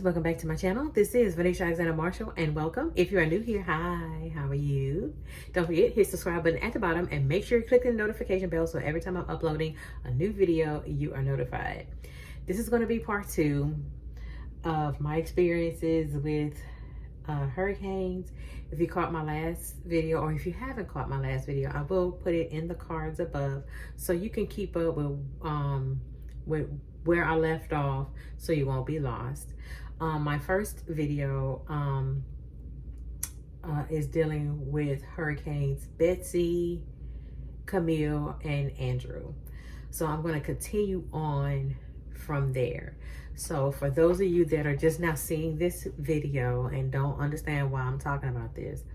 welcome back to my channel. This is Vanity Marshall, and welcome. If you are new here, hi, how are you? Don't forget, hit the subscribe button at the bottom and make sure you click the notification bell so every time I'm uploading a new video, you are notified. This is going to be part 2 of my experiences with hurricanes. If you caught my last video, or if you haven't caught my last video, I will put it in the cards above so you can keep up with where I left off so you won't be lost. My first video is dealing with hurricanes Betsy, Camille, and Andrew. So I'm going to continue on from there. So for those of you that are just now seeing this video and don't understand why I'm talking about this,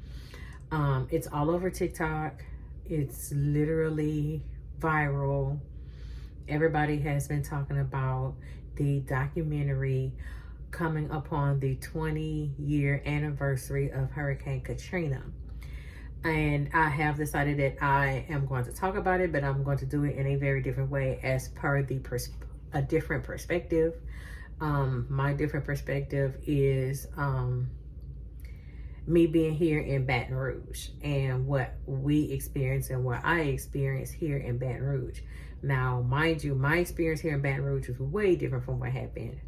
it's all over TikTok. It's literally viral. Everybody has been talking about the documentary coming upon the 20-year anniversary of Hurricane Katrina. And I have decided that I am going to talk about it, but I'm going to do it in a very different way as per a different perspective. My different perspective is me being here in Baton Rouge and what we experience and what I experienced here in Baton Rouge. Now, mind you, my experience here in Baton Rouge is way different from what happened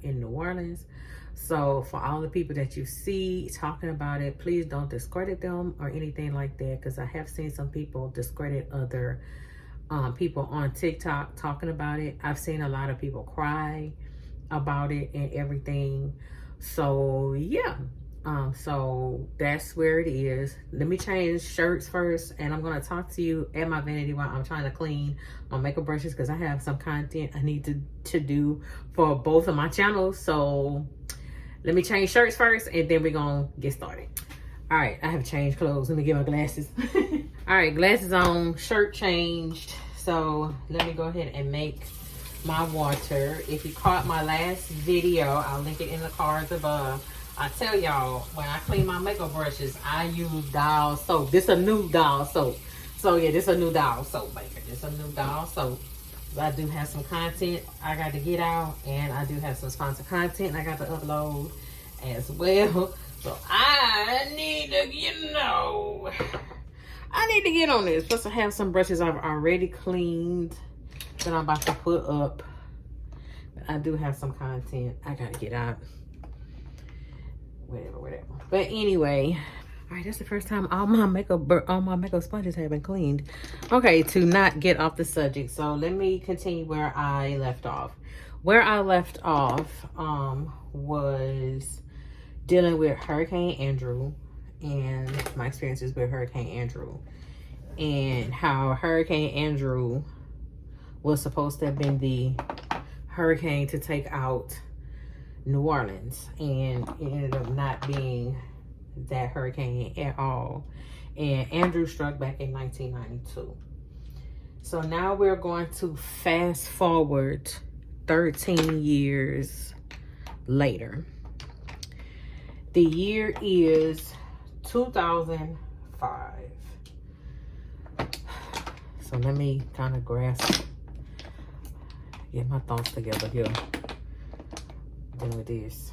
in New Orleans. So for all the people that you see talking about it, please don't discredit them or anything like that, because I have seen some people discredit other people on TikTok talking about it. I've seen a lot of people cry about it and everything. So yeah. So that's where it is. Let me change shirts first, and I'm going to talk to you at my vanity while I'm trying to clean my makeup brushes, because I have some content I need to do for both of my channels. So let me change shirts first, and then we're going to get started. All right, I have changed clothes. Let me get my glasses. All right, glasses on, shirt changed. So let me go ahead and make my water. If you caught my last video, I'll link it in the cards above. I tell y'all, when I clean my makeup brushes, I use Dial soap. This a new Dial soap. So yeah, this a new Dial soap maker. This a new Dial soap. I do have some content I got to get out, and I do have some sponsored content I got to upload as well. So I need to, I need to get on this. Plus I have some brushes I've already cleaned that I'm about to put up. I do have some content I got to get out. Whatever. But anyway, all right, that's the first time all my makeup sponges have been cleaned. Okay, to not get off the subject, so let me continue where I left off. Where I left off was dealing with Hurricane Andrew and my experiences with Hurricane Andrew, and how Hurricane Andrew was supposed to have been the hurricane to take out New Orleans, and it ended up not being that hurricane at all. And Andrew struck back in 1992. So now we're going to fast forward 13 years later. The year is 2005. So let me kind of get my thoughts together here. With this.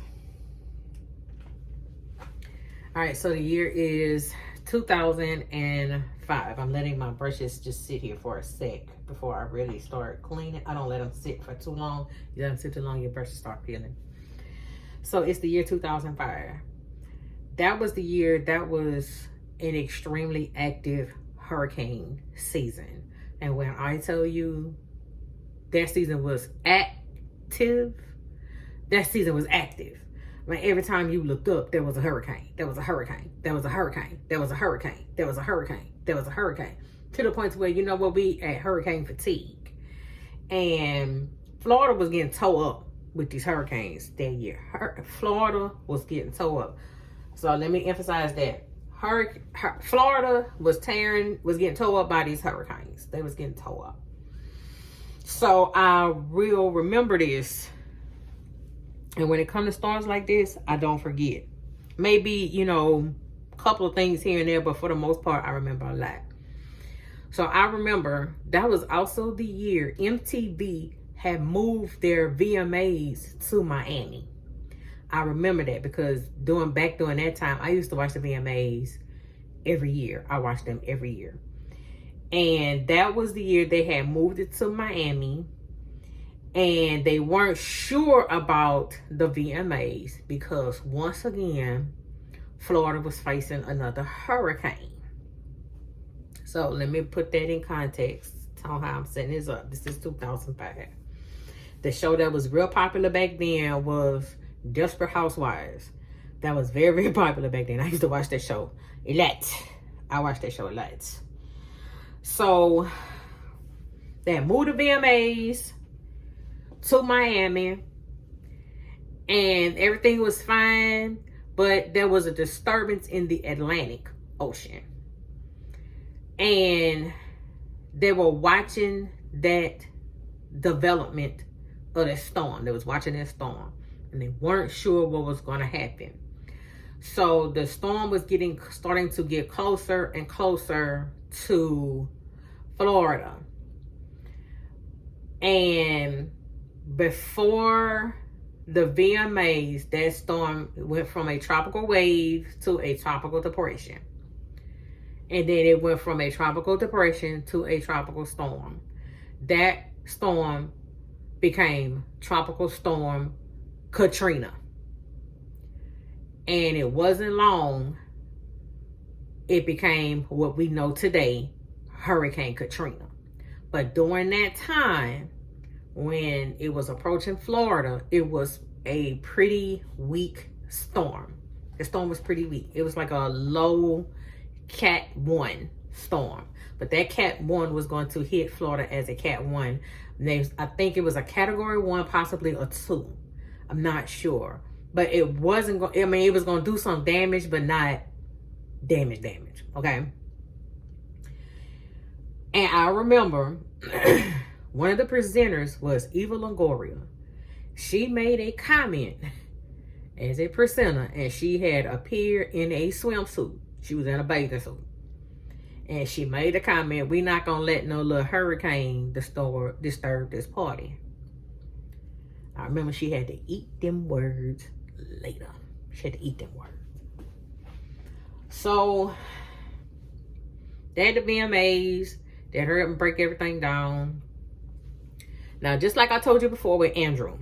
All right, so the year is 2005. I'm letting my brushes just sit here for a sec before I really start cleaning. I don't let them sit for too long. You let them sit too long, your brushes start peeling. So it's the year 2005. That was the year that was an extremely active hurricane season. And when I tell you that season was active, that season was active. Like every time you looked up, there was a hurricane. There was a hurricane. There was a hurricane. There was a hurricane. There was a hurricane. There was a hurricane. To the point where, you know what, we at hurricane fatigue. And Florida was getting towed up with these hurricanes that year. Florida was getting towed up. So let me emphasize that. Florida was getting towed up by these hurricanes. They was getting towed up. So I will remember this. And when it comes to storms like this, I don't forget. Maybe, a couple of things here and there, but for the most part, I remember a lot. So I remember that was also the year MTV had moved their VMAs to Miami. I remember that because during that time, I used to watch the VMAs every year. I watched them every year. And that was the year they had moved it to Miami. And they weren't sure about the VMAs because once again, Florida was facing another hurricane. So let me put that in context on how I'm setting this up. This is 2005. The show that was real popular back then was Desperate Housewives. That was very, very popular back then. I used to watch that show a lot. I watched that show a lot. So they moved the VMAs to Miami and everything was fine, but there was a disturbance in the Atlantic Ocean. And they were watching that development of the storm. They was watching that storm and they weren't sure what was going to happen. So the storm was starting to get closer and closer to Florida. And before the VMAs, that storm went from a tropical wave to a tropical depression. And then it went from a tropical depression to a tropical storm. That storm became Tropical Storm Katrina. And it wasn't long, it became what we know today, Hurricane Katrina. But during that time, when it was approaching Florida, it was a pretty weak storm. The storm was pretty weak. It was like a low Cat 1 storm. But that Cat 1 was going to hit Florida as a Cat 1. I think it was a Category 1, possibly a 2. I'm not sure. But it wasn't going, I mean, it was going to do some damage, but not damage. Okay? And I remember one of the presenters was Eva Longoria. She made a comment as a presenter, and she had appeared in a swimsuit. She was in a bathing suit. And she made a comment, "We not going to let no little hurricane disturb this party." I remember she had to eat them words later. She had to eat them words. So, they had the VMAs. They hurry up and break everything down. Now, just like I told you before with Andrew,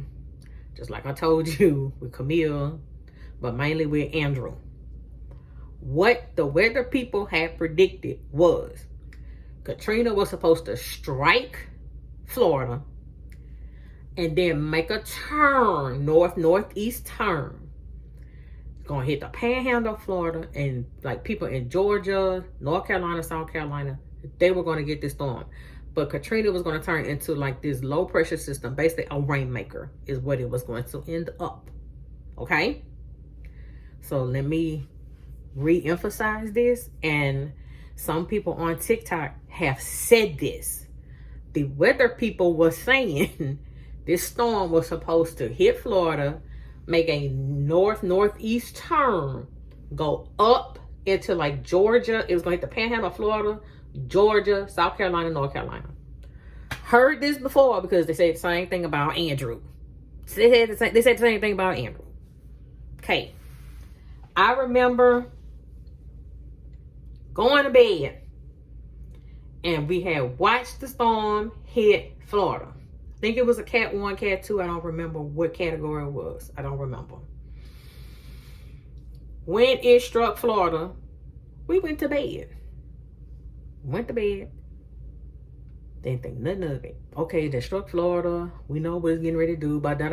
just like I told you with Camille, but mainly with Andrew, what the weather people had predicted was Katrina was supposed to strike Florida and then make a turn, northeast turn. It's going to hit the panhandle of Florida, and like people in Georgia, North Carolina, South Carolina, they were going to get this storm. But Katrina was going to turn into like this low pressure system, basically a rainmaker is what it was going to end up. Okay? So let me re-emphasize this, and some people on TikTok have said this. The weather people were saying this storm was supposed to hit Florida, make a northeast turn, go up into like Georgia. It was going to hit the panhandle of Florida, Georgia, South Carolina, North Carolina. Heard this before because they said the same thing about Andrew. They said the same thing about Andrew. Okay. I remember going to bed and we had watched the storm hit Florida. I think it was a Cat 1, Cat 2. I don't remember what category it was. I don't remember. When it struck Florida, we went to bed. Didn't think nothing of it. Okay, that struck Florida. We know what it's getting ready to do. But And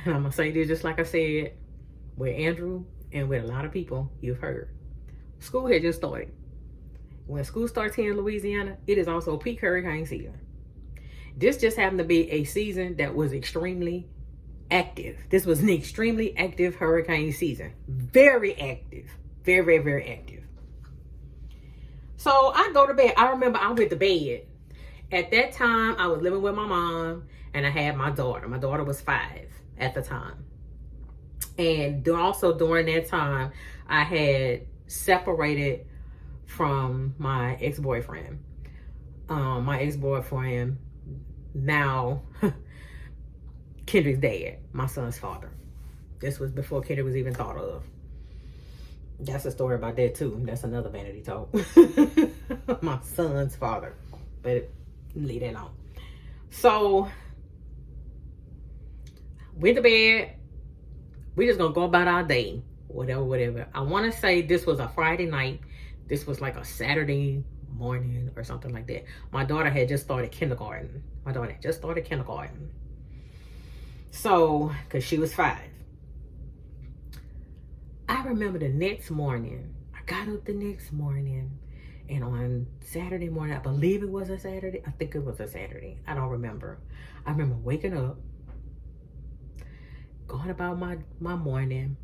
I'm going to say this just like I said with Andrew and with a lot of people you've heard. School had just started. When school starts here in Louisiana, it is also peak hurricane season. This just happened to be a season that was extremely active. This was an extremely active hurricane season. Very active. Very, very, very active. So I go to bed. I remember I went to bed. At that time, I was living with my mom and I had my daughter. My daughter was 5 at the time. And also during that time, I had separated from my ex-boyfriend. My ex-boyfriend now Kendrick's dad, my son's father. This was before Kendrick was even thought of. That's a story about that too. That's another vanity talk. My son's father. But leave that alone. So, went to bed. We just gonna go about our day. Whatever. I want to say this was a Friday night. This was like a Saturday morning or something like that. My daughter had just started kindergarten. So, because she was 5. I remember the next morning, I got up the next morning, and on Saturday morning, I believe it was a Saturday. I think it was a Saturday. I don't remember. I remember waking up, going about my morning,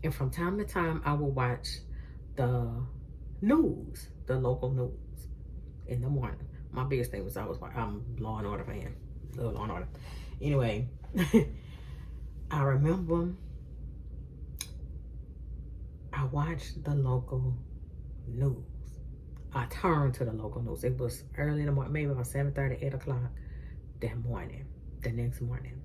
and from time to time, I would watch the news, the local news in the morning. My biggest thing was I'm Law and Order fan. Love Law and Order. Anyway, I remember I watched the local news. I turned to the local news. It was early in the morning, maybe about 7:30, 8 o'clock the next morning.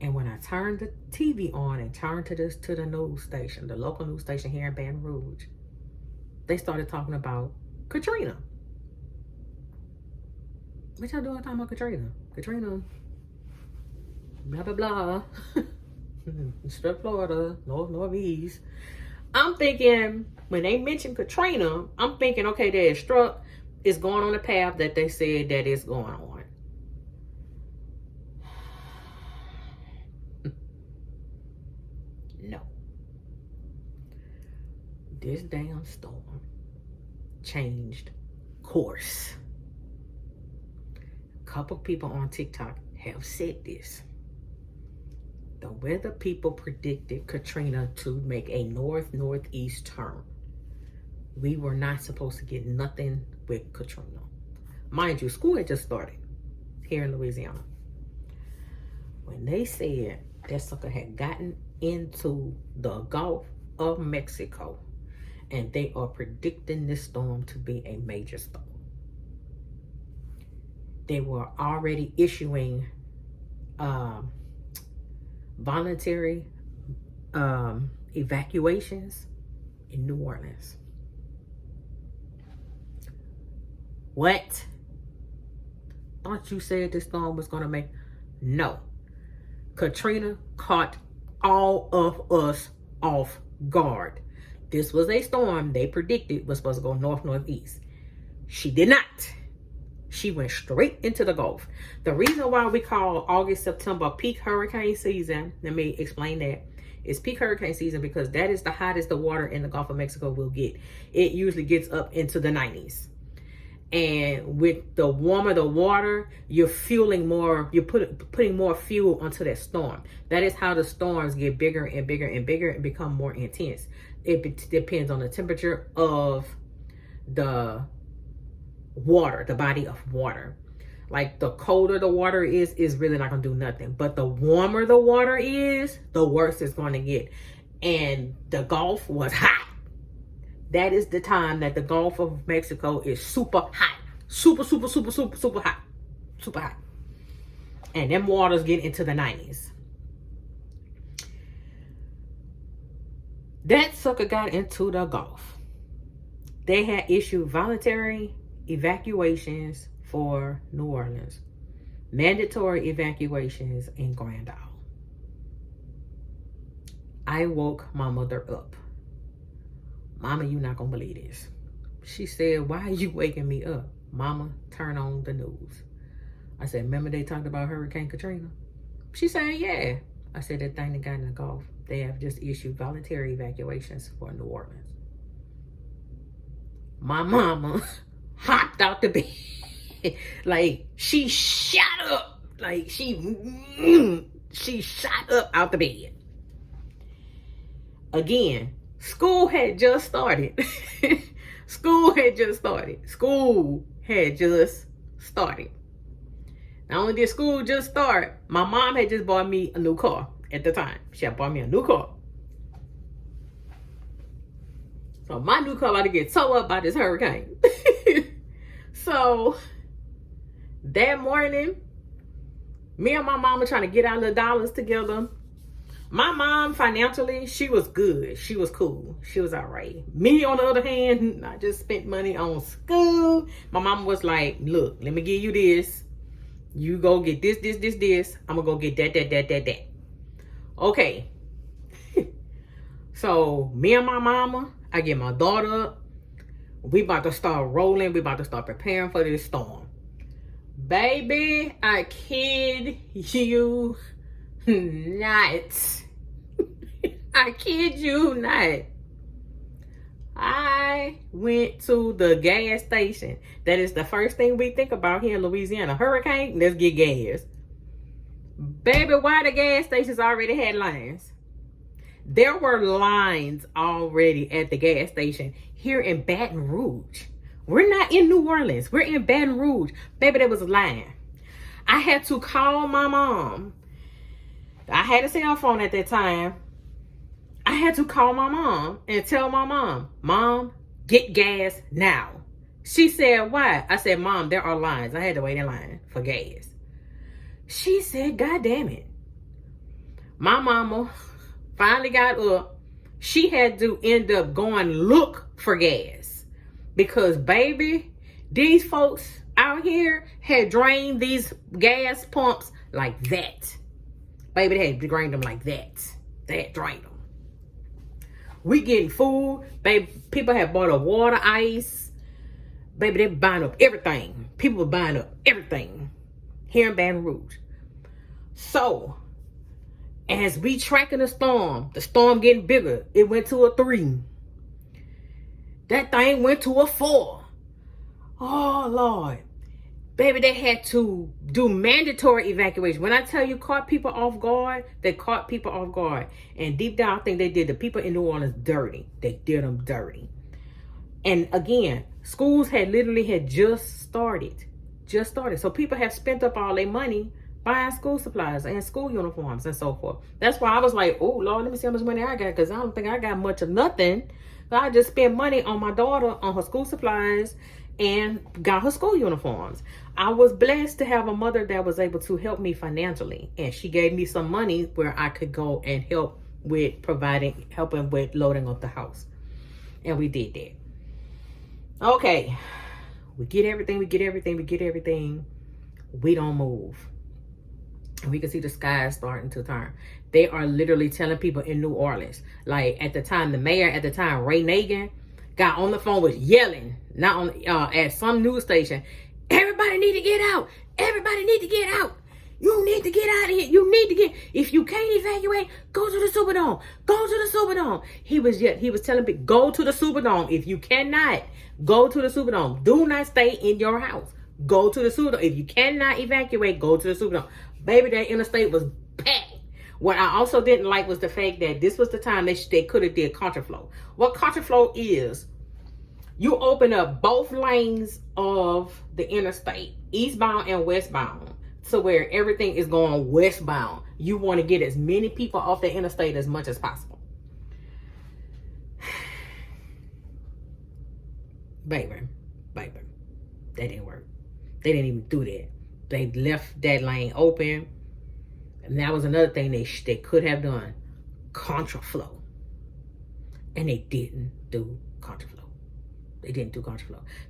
And when I turned the TV on and turned to the news station, the local news station here in Baton Rouge, they started talking about Katrina. What y'all doing talking about Katrina? Katrina, blah, blah, blah. Strip Florida, northeast. I'm thinking, when they mentioned Katrina, I'm thinking, okay, that struck is going on the path that they said that it's going on. No. This damn storm changed course. A couple people on TikTok have said this. The weather people predicted Katrina to make a northeast turn. We were not supposed to get nothing with Katrina. Mind you, school had just started here in Louisiana. When they said that sucker had gotten into the Gulf of Mexico, and they are predicting this storm to be a major storm. They were already issuing voluntary evacuations in New Orleans. What? Thought you said this storm was going to make... No. Katrina caught all of us off guard. This was a storm they predicted was supposed to go northeast. She did not. She went straight into the Gulf. The reason why we call August, September peak hurricane season, let me explain that. It's peak hurricane season because that is the hottest the water in the Gulf of Mexico will get. It usually gets up into the 90s. And with the warmer the water, you're fueling more, you're putting more fuel onto that storm. That is how the storms get bigger and bigger and bigger and become more intense. It depends on the temperature of the water, the body of water. Like the colder the water is really not gonna do nothing. But the warmer the water is, the worse it's gonna get. And the Gulf was hot. That is the time that the Gulf of Mexico is super hot. Super hot. Super hot. And them waters get into the 90s. That sucker got into the Gulf. They had issued voluntary evacuations for New Orleans. Mandatory evacuations in Grand Isle. I woke my mother up. Mama, you not gonna believe this. She said, why are you waking me up? Mama, turn on the news. I said, remember they talked about Hurricane Katrina? She said, yeah. I said, that thing that got in the Gulf, they have just issued voluntary evacuations for New Orleans. My mama hopped out the bed. Like, she shot up. Like, she shot up out the bed. Again, school had just started. School had just started. Not only did school just start, my mom had just bought me a new car at the time. She had bought me a new car. So my new car about to get towed up by this hurricane. So that morning, Me and my mama trying to get our little dollars together. My mom, financially, she was good. She was cool. She was all right. Me, on the other hand, I just spent money on school. My mama was like, look, let me give you this. You go get this. I'm going to go get that. Okay. So, me and my mama, I get my daughter up. We about to start rolling. We about to start preparing for this storm. Baby, I kid you not. I kid you not. I went to the gas station. That is the first thing we think about here in Louisiana. Hurricane, let's get gas. Baby, why the gas stations already had lines? There were lines already at the gas station here in Baton Rouge. We're not in New Orleans. We're in Baton Rouge. Baby, there was a line. I had to call my mom. I had a cell phone at that time. I had to call my mom and tell my mom, Mom, get gas now. She said, why? I said, Mom, there are lines. I had to wait in line for gas. She said, God damn it. My mama finally got up. She had to end up going look for gas. Because, baby, these folks out here had drained these gas pumps like that. Baby, they had drained them like that. They had drained them. We getting food. Baby, people had bought up water, ice. Baby, they buying up everything. People were buying up everything here in Baton Rouge. So, as we tracking the storm getting bigger. It went to a 3. That thing went to a 4. Oh, Lord. Baby, they had to do mandatory evacuation. When I tell you caught people off guard, they caught people off guard. And deep down, I think they did the people in New Orleans dirty. They did them dirty. And again, schools had just started. So people have spent up all their money buying school supplies and school uniforms and so forth. That's why I was like, oh, Lord, let me see how much money I got, because I don't think I got much of nothing. So I just spent money on my daughter, on her school supplies, and got her school uniforms. I was blessed to have a mother that was able to help me financially. And she gave me some money where I could go and help with helping with loading up the house. And we did that. Okay. We get everything. We don't move. And we can see the sky starting to turn. They are literally telling people in New Orleans. Like at the time, the mayor at the time, Ray Nagin, got on the phone, was yelling, not on at some news station, everybody need to get out. Everybody need to get out. You need to get out of here. You need to get, if you can't evacuate, go to the Superdome. Go to the Superdome. He was telling people, go to the Superdome. If you cannot, go to the Superdome. Do not stay in your house. Go to the Superdome. If you cannot evacuate, go to the Superdome. Baby, that interstate was packed. What I also didn't like was the fact that this was the time they could have did contraflow. What contraflow is, you open up both lanes of the interstate, eastbound and westbound, to where everything is going westbound. You want to get as many people off the interstate as much as possible. Baby, that didn't work. They didn't even do that. They left that lane open. And that was another thing they could have done. Contraflow. And they didn't do contraflow.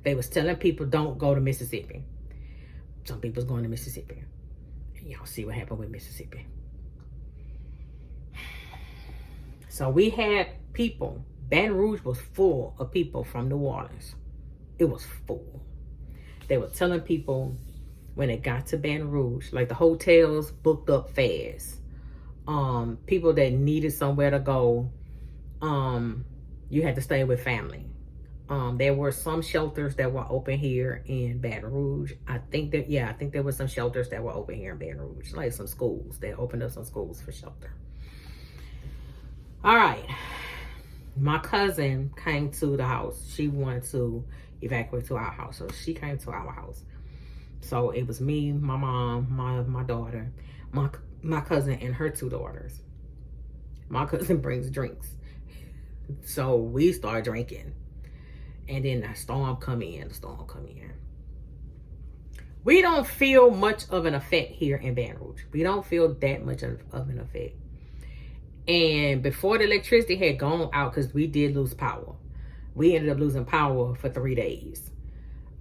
They was telling people don't go to Mississippi. Some people's going to Mississippi. And y'all see what happened with Mississippi. So we had people. Baton Rouge was full of people from New Orleans. It was full. They were telling people when it got to Baton Rouge, like the hotels booked up fast. People that needed somewhere to go, you had to stay with family. There were some shelters that were open here in Baton Rouge. I think there were some shelters that were open here in Baton Rouge, like some schools. They opened up some schools for shelter. All right. My cousin came to the house. She wanted to evacuate to our house, so she came to our house. So it was me, my mom, my daughter, my cousin, and her 2 daughters. My cousin brings drinks, so we start drinking, and then the storm come in. We don't feel much of an effect here in Baton Rouge. We don't feel that much of an effect. And before the electricity had gone out, because we did lose power, we ended up losing power for 3 days.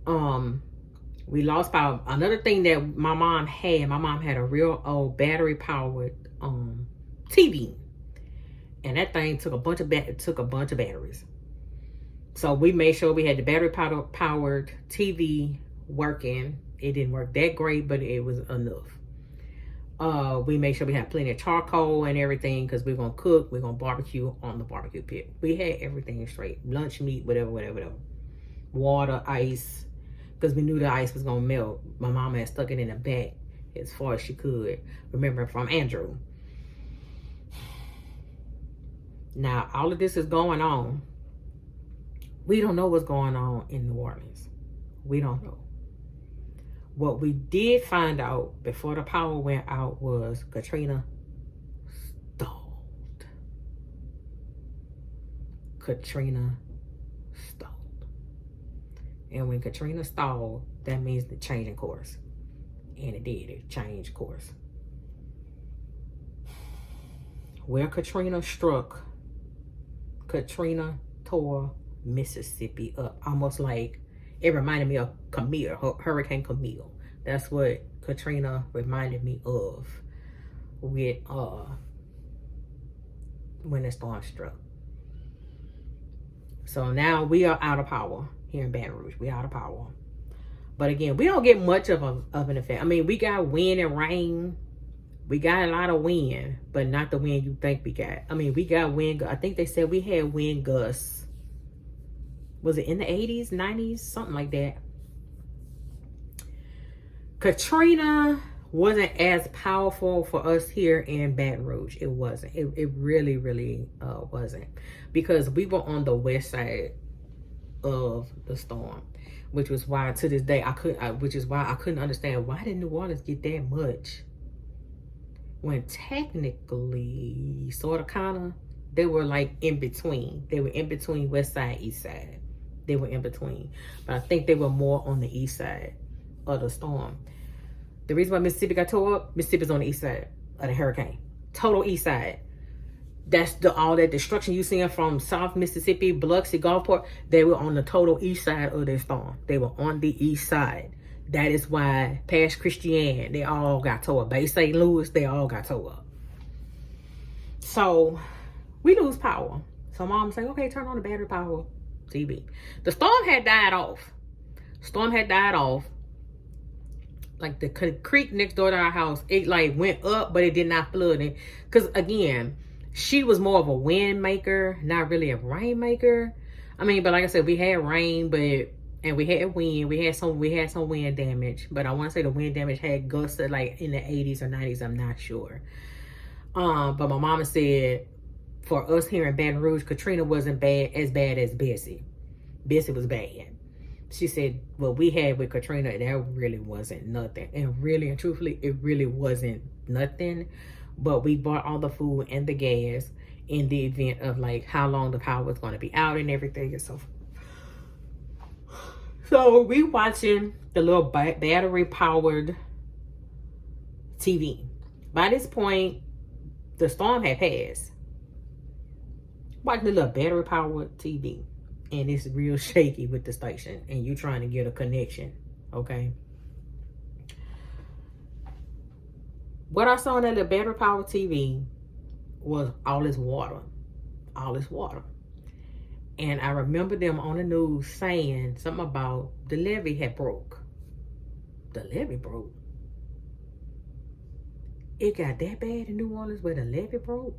We lost power. Another thing that my mom had a real old battery powered TV, and that thing took a bunch of batteries. So we made sure we had the battery powered TV working. It didn't work that great, but it was enough. We made sure we had plenty of charcoal and everything, because we're gonna cook, we're gonna barbecue on the barbecue pit. We had everything straight. Lunch meat, whatever. Water, ice, because we knew the ice was gonna melt. My mama had stuck it in the back as far as she could. Remember, from Andrew. Now, all of this is going on. We don't know what's going on in New Orleans. We don't know. What we did find out before the power went out was Katrina stalled. Katrina stalled. And when Katrina stalled, that means the changing course. And it did. It changed course. Where Katrina struck, Katrina tore Mississippi up. Almost like it reminded me of Hurricane Camille. That's what Katrina reminded me of with when the storm struck. So now we are out of power here in Baton Rouge. We out of power. But again, we don't get much of an effect. I mean, we got wind and rain. We got a lot of wind, but not the wind you think we got. I mean, we got wind. I think they said we had wind gusts. Was it in the 80s, 90s? Something like that. Katrina wasn't as powerful for us here in Baton Rouge. It wasn't. It really, really wasn't. Because we were on the west side of the storm. Which was why to this day I couldn't understand, why did New Orleans get that much? When technically, sort of, kind of, they were like in between. They were in between west side, east side. They were in between. But I think they were more on the east side of the storm. The reason why Mississippi got tore up, Mississippi's on the east side of the hurricane. Total east side. That's all that destruction you seeing from South Mississippi, Biloxi, Gulfport. They were on the total east side of the storm. They were on the east side. That is why Pass Christian, they all got tore up. Bay St. Louis, they all got tore up. So we lose power. So mom said, okay, turn on the battery power TV. The storm had died off. Like the creek next door to our house, it like went up, but it did not flood it. Because again, she was more of a wind maker, not really a rain maker. I mean, but like I said, we had rain, and we had wind. We had some wind damage. But I want to say the wind damage had gusts of like in the 80s or 90s. I'm not sure. But my mama said for us here in Baton Rouge, Katrina wasn't as bad as Bessie. Bessie was bad. She said what we had with Katrina, that really wasn't nothing. And really and truthfully, it really wasn't nothing. But we bought all the food and the gas in the event of like how long the power was going to be out and everything and so forth. So we watching the little battery powered TV. By this point, the storm had passed. Watching the little battery powered TV. And it's real shaky with the station. And you trying to get a connection. Okay. What I saw on that little battery powered TV was all this water. All this water. And I remember them on the news saying something about the levee had broke. The levee broke. It got that bad in New Orleans where the levee broke.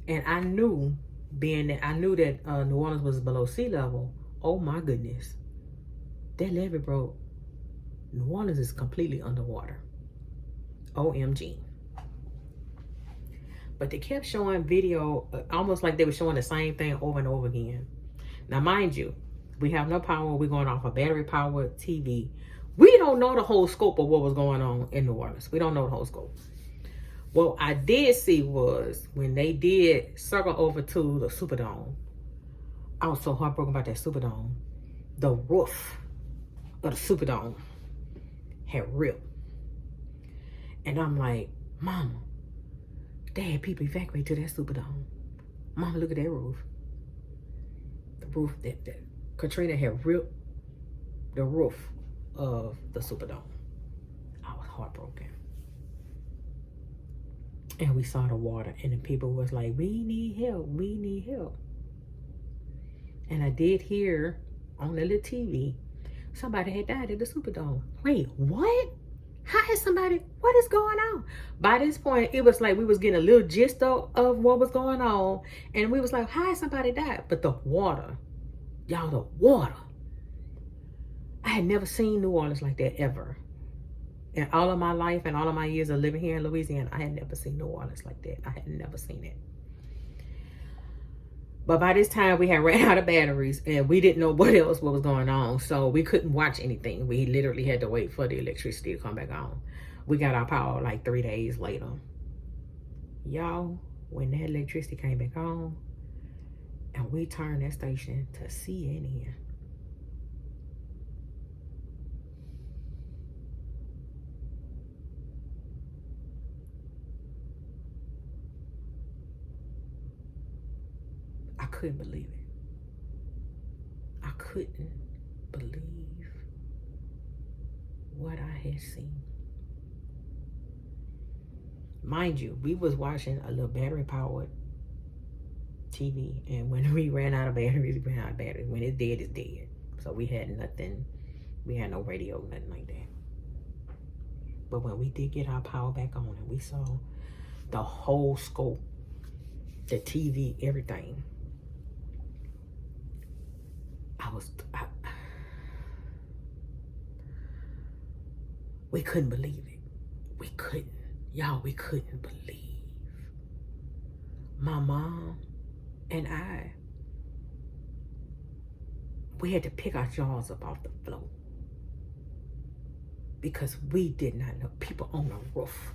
And I knew, that New Orleans was below sea level. Oh my goodness. That levee broke. New Orleans is completely underwater. OMG. But they kept showing video, almost like they were showing the same thing over and over again. Now, mind you, we have no power. We're going off a battery-powered TV. We don't know the whole scope of what was going on in New Orleans. We don't know the whole scope. What I did see was when they did circle over to the Superdome, I was so heartbroken about that Superdome. The roof of the Superdome had ripped. And I'm like, Mama, they had people evacuate to that Superdome. Mama, look at that roof. The roof that Katrina had ripped the roof of the Superdome. I was heartbroken. And we saw the water, and the people was like, we need help, we need help. And I did hear on the little TV, somebody had died at the Superdome. Wait, what? How has somebody, what is going on? By this point, it was like we was getting a little gist of what was going on. And we was like, how has somebody died? But the water, y'all, the water. I had never seen New Orleans like that ever. In all of my life and all of my years of living here in Louisiana, I had never seen New Orleans like that. I had never seen it. But by this time, we had ran out of batteries and we didn't know what was going on. So we couldn't watch anything. We literally had to wait for the electricity to come back on. We got our power like 3 days later. Y'all, when that electricity came back on and we turned that station to CNN. I couldn't believe it. I couldn't believe what I had seen. Mind you, we was watching a little battery-powered TV, and when we ran out of batteries, we ran out of batteries. When it's dead, it's dead. So we had nothing. We had no radio, nothing like that. But when we did get our power back on, and we saw the whole scope, the TV, everything, we couldn't believe it. We couldn't. Y'all, we couldn't believe. My mom and I, we had to pick our jaws up off the floor because we did not know. People on the roof,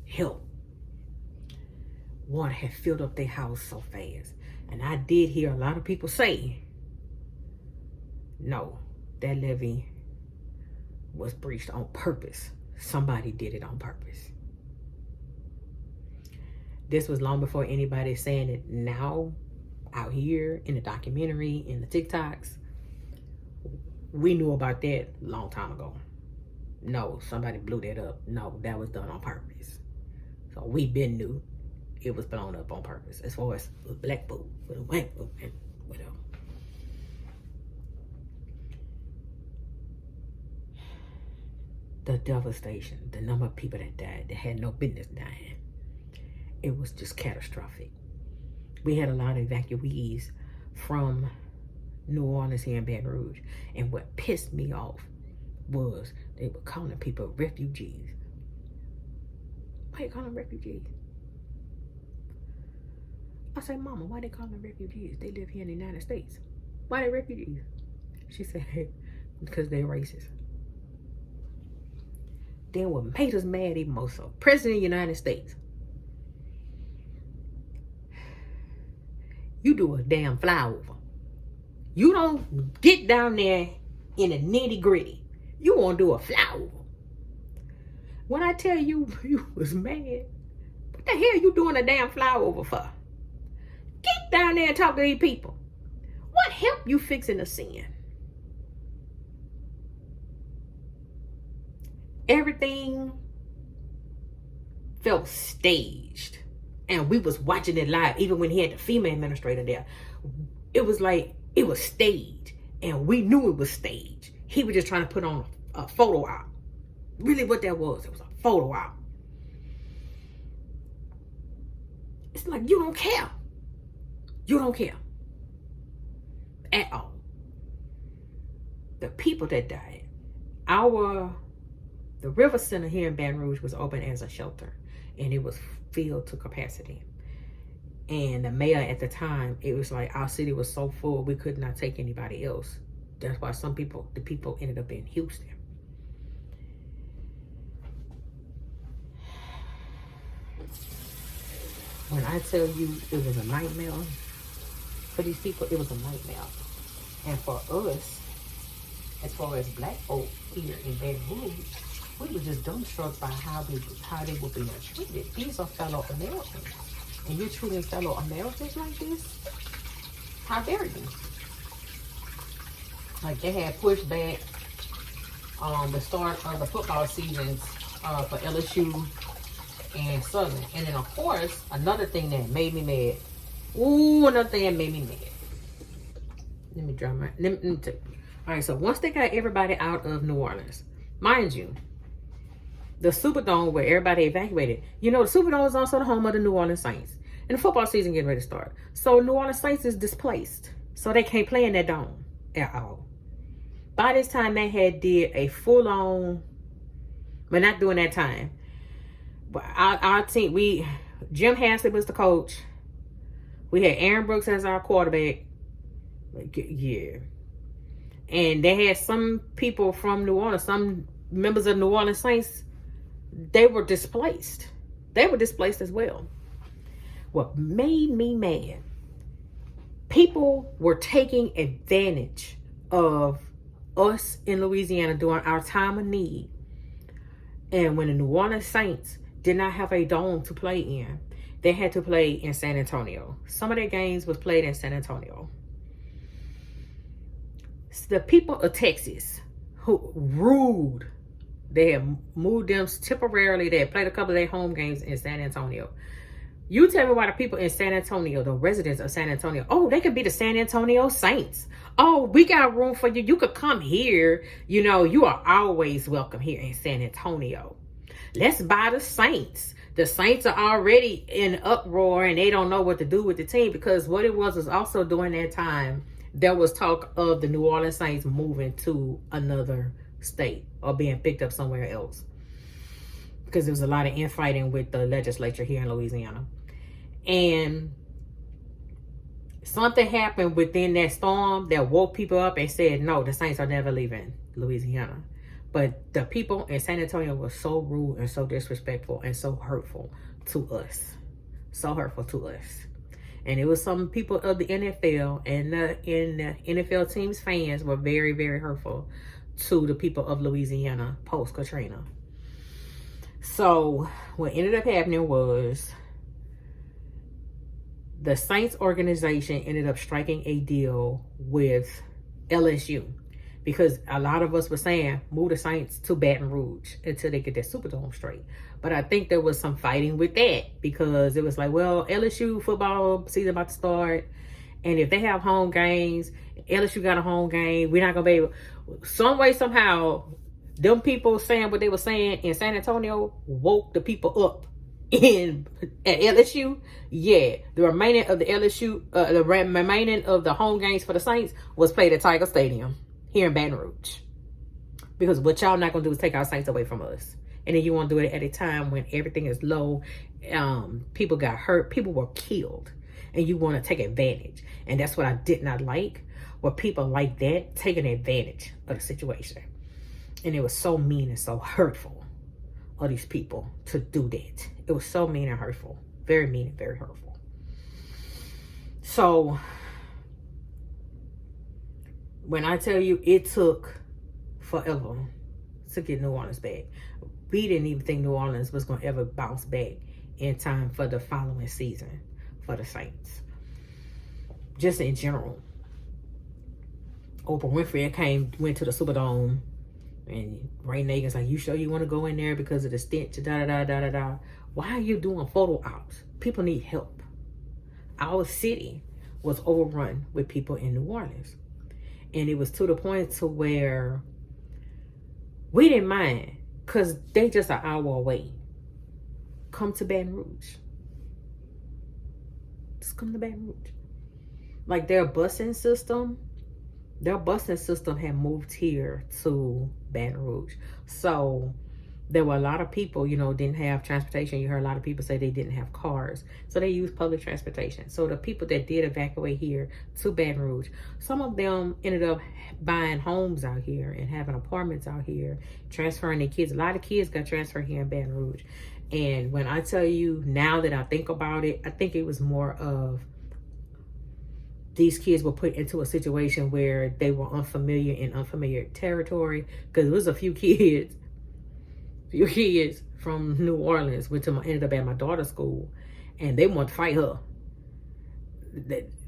help. Water had filled up their house so fast. And I did hear a lot of people say, no, that levee was breached on purpose. Somebody did it on purpose. This was long before anybody saying it now, out here, in the documentary, in the TikToks. We knew about that a long time ago. No, somebody blew that up. No, that was done on purpose. So we been knew it was blown up on purpose. As far as black folk, with a white folk, and whatever. The devastation, the number of people that died, that had no business dying. It was just catastrophic. We had a lot of evacuees from New Orleans here in Baton Rouge. And what pissed me off was they were calling people refugees. Why you calling them refugees? I say, Mama, why they call them refugees? They live here in the United States. Why they refugees? She said, because they're racist. Then what made us mad even more so, President of the United States, you do a damn flyover. You don't get down there in the nitty gritty. You want to do a flyover. When I tell you, you was mad, what the hell you doing a damn flyover for? Get down there and talk to these people. What help you fixing the sin? Everything felt staged. And we was watching it live, even when he had the female administrator there. It was like, it was staged. And we knew it was staged. He was just trying to put on a photo op. Really what that was, it was a photo op. It's like, you don't care. You don't care. At all. The people that died. The River Center here in Baton Rouge was open as a shelter. And it was filled to capacity. And the mayor at the time, it was like our city was so full we could not take anybody else. That's why the people ended up in Houston. When I tell you it was a nightmare for these people, it was a nightmare. And for us, as far as black folk here in Baton Rouge, we were just dumbstruck by how they were being treated. These are fellow Americans, and you're treating fellow Americans like this? How dare you? Like, they had pushed back the start of the football seasons for LSU and Southern. And then, of course, another thing that made me mad. Ooh, another thing that made me mad. Let me draw my... Let me take. All right, so once they got everybody out of New Orleans, mind you, the Superdome where everybody evacuated, you know, the Superdome is also the home of the New Orleans Saints. And the football season getting ready to start. So New Orleans Saints is displaced. So they can't play in that dome at all. By this time, they had did a full-on, but not during that time. But our team, Jim Haslett was the coach. We had Aaron Brooks as our quarterback. Yeah. And they had some people from New Orleans, some members of New Orleans Saints, they were displaced. They were displaced as well. What made me mad, people were taking advantage of us in Louisiana during our time of need. And when the New Orleans Saints did not have a dome to play in, they had to play in San Antonio. Some of their games was played in San Antonio. The people of Texas who rude, they had moved them temporarily. They had played a couple of their home games in San Antonio. You tell me why the people in San Antonio, the residents of San Antonio, oh, they could be the San Antonio Saints. Oh, we got room for you. You could come here. You know, you are always welcome here in San Antonio. Let's buy the Saints. The Saints are already in uproar and they don't know what to do with the team, because what it was also during that time, there was talk of the New Orleans Saints moving to another state or being picked up somewhere else, because there was a lot of infighting with the legislature here in Louisiana. And something happened within that storm that woke people up and said, no, the Saints are never leaving Louisiana. But the people in San Antonio were so rude and so disrespectful and so hurtful to us. So hurtful to us. And it was some people of the NFL and the NFL team's fans were very, very hurtful to the people of Louisiana post Katrina. So what ended up happening was the Saints organization ended up striking a deal with LSU, because a lot of us were saying, move the Saints to Baton Rouge until they get their Superdome straight. But I think there was some fighting with that, because it was like, well, LSU football season about to start, and if they have home games, LSU got a home game, we're not going to be able... Some way, somehow, them people saying what they were saying in San Antonio woke the people up at LSU. Yeah, the remaining of the LSU, the remaining of the home games for the Saints was played at Tiger Stadium here in Baton Rouge. Because what y'all not gonna do is take our Saints away from us. And then you want to do it at a time when everything is low. People got hurt, people were killed, and you want to take advantage. And that's what I did not like, where people like that taking advantage of the situation. And it was so mean and so hurtful of these people to do that. It was so mean and hurtful. Very mean and very hurtful. So when I tell you it took forever to get New Orleans back, we didn't even think New Orleans was going to ever bounce back in time for the following season for the Saints. Just in general. Oprah Winfrey went to the Superdome, and Ray Nagin's like, you sure you want to go in there because of the stench, da-da-da-da-da-da. Why are you doing photo ops? People need help. Our city was overrun with people in New Orleans. And it was to the point to where we didn't mind, because they just an hour away. Come to Baton Rouge. Just come to Baton Rouge. Like their busing system had moved here to Baton Rouge. So there were a lot of people, didn't have transportation. You heard a lot of people say they didn't have cars. So they used public transportation. So the people that did evacuate here to Baton Rouge, some of them ended up buying homes out here and having apartments out here, transferring their kids. A lot of kids got transferred here in Baton Rouge. And when I tell you, now that I think about it, I think it was more of these kids were put into a situation where they were unfamiliar in unfamiliar territory. Because there was a few kids few kids from New Orleans ended up at my daughter's school, and they wanted to fight her.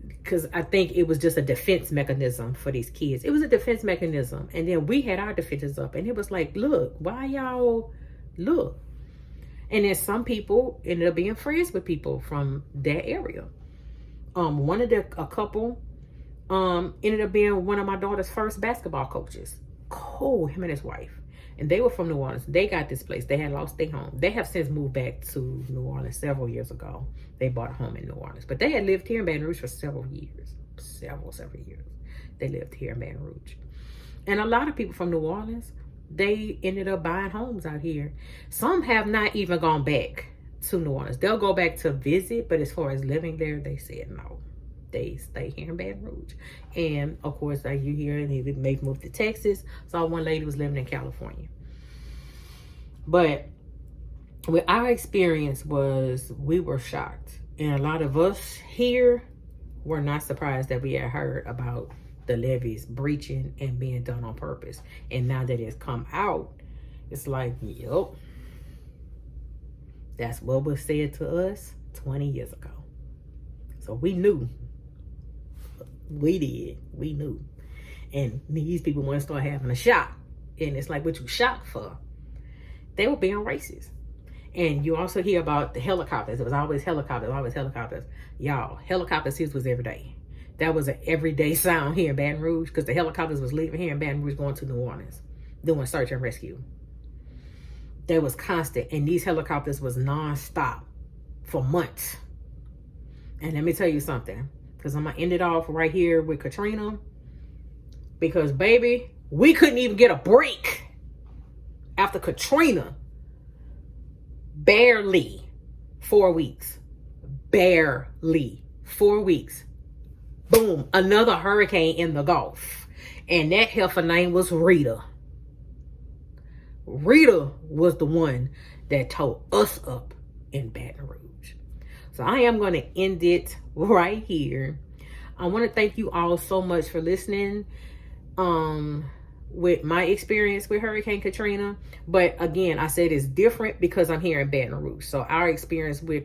Because I think it was just a defense mechanism for these kids. It was a defense mechanism. And then we had our defenses up. And it was like, look, why y'all look? And then some people ended up being friends with people from that area. A couple ended up being one of my daughter's first basketball coaches. Cole, him and his wife. And they were from New Orleans. They got this place. They had lost their home. They have since moved back to New Orleans several years ago. They bought a home in New Orleans. But they had lived here in Baton Rouge for several years. Several years. They lived here in Baton Rouge. And a lot of people from New Orleans, they ended up buying homes out here. Some have not even gone back to New Orleans. They'll go back to visit, but as far as living there, they said no. They stay here in Baton Rouge. And of course, like you hear, they may move to Texas. Saw one lady was living in California. But what our experience was, we were shocked. And a lot of us here were not surprised that we had heard about the levees breaching and being done on purpose. And now that it's come out, it's like, yep, that's what was said to us 20 years ago. So we knew. We did. We knew. And these people want to start having a shock. And it's like, what you shocked for? They were being racist. And you also hear about the helicopters. It was always helicopters, always helicopters. Y'all, helicopters here was every day. That was an everyday sound here in Baton Rouge, because the helicopters was leaving here in Baton Rouge going to New Orleans, doing search and rescue. That was constant. And these helicopters was nonstop for months. And let me tell you something. Because I'm going to end it off right here with Katrina. Because, baby, we couldn't even get a break after Katrina. Barely 4 weeks. Barely 4 weeks. Boom. Another hurricane in the Gulf. And that heifer name was Rita. Rita was the one that tore us up in Baton Rouge. So I am going to end it right here. I want to thank you all so much for listening with my experience with Hurricane Katrina. But again, I said it's different because I'm here in Baton Rouge. So our experience with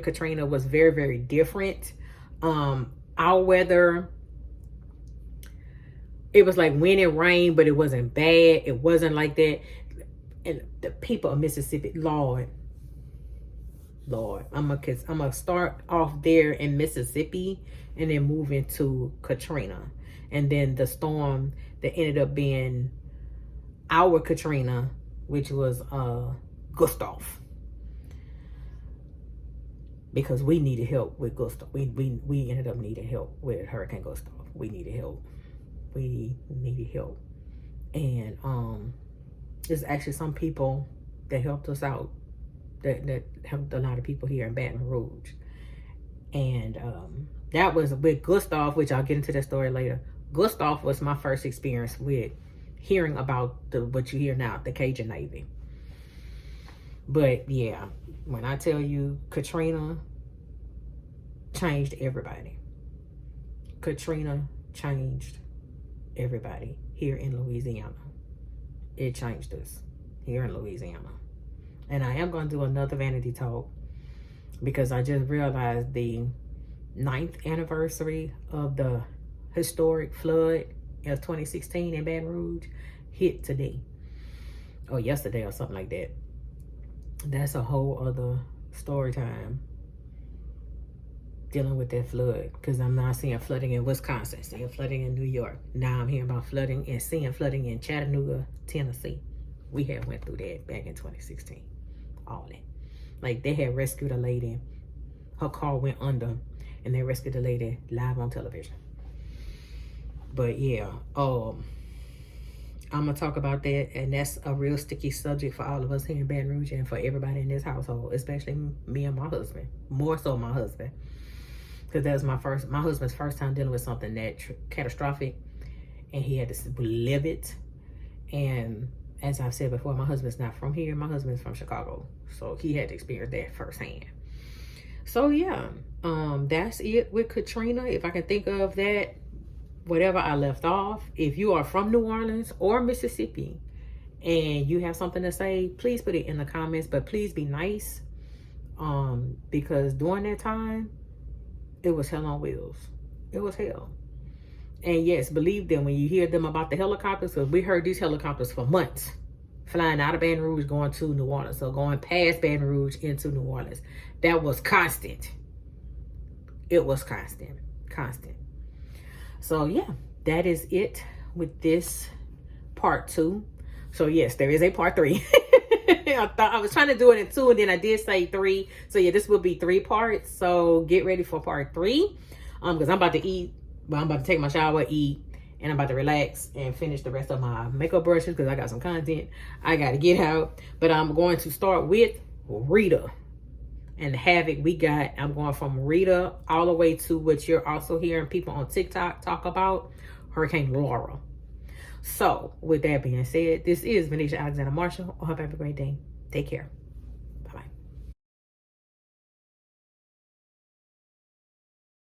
Katrina was very, very different. Our weather, it was like wind and rain, but it wasn't bad. It wasn't like that. And the people of Mississippi, Lord, I'm gonna start off there in Mississippi and then move into Katrina. And then the storm that ended up being our Katrina, which was Gustav. Because we needed help with Gustav. We ended up needing help with Hurricane Gustav. We needed help. And there's actually some people that helped us out. That helped a lot of people here in Baton Rouge. And that was with Gustav, which I'll get into that story later. Gustav was my first experience with hearing about what you hear now, the Cajun Navy. But yeah, when I tell you Katrina changed everybody. Katrina changed everybody here in Louisiana. It changed us here in Louisiana. And I am going to do another Vanity Talk because I just realized the 9th anniversary of the historic flood of 2016 in Baton Rouge hit today. Or yesterday or something like that. That's a whole other story time. Dealing with that flood. Because I'm not seeing flooding in Wisconsin. Seeing flooding in New York. Now I'm hearing about flooding and seeing flooding in Chattanooga, Tennessee. We had went through that back in 2016. All that. Like they had rescued a lady. Her car went under. And they rescued the lady live on television. But yeah. I'm going to talk about that. And that's a real sticky subject for all of us here in Baton Rouge. And for everybody in this household. Especially me and my husband. More so my husband. Because that was my husband's first time dealing with something that catastrophic. And he had to live it. And as I've said before, my husband's not from here. My husband's from Chicago. So he had to experience that firsthand. So yeah, that's it with Katrina. If I can think of that, whatever I left off. If you are from New Orleans or Mississippi and you have something to say, please put it in the comments, but please be nice. Because during that time, it was hell on wheels. It was hell. And yes, believe them when you hear them about the helicopters, because we heard these helicopters for months, flying out of Baton Rouge, going to New Orleans. So going past Baton Rouge into New Orleans. That was constant. It was constant. Constant. So yeah, that is it with this part 2. So yes, there is a part 3. I thought I was trying to do it in 2, and then I did say 3. So yeah, this will be 3 parts. So get ready for part 3. Because I'm about to eat. Well, I'm about to take my shower, eat, and I'm about to relax and finish the rest of my makeup brushes because I got some content I got to get out. But I'm going to start with Rita and the havoc we got. I'm going from Rita all the way to what you're also hearing people on TikTok talk about, Hurricane Laura. So with that being said, this is Vanity Alexander Marshall. I hope you have a great day. Take care.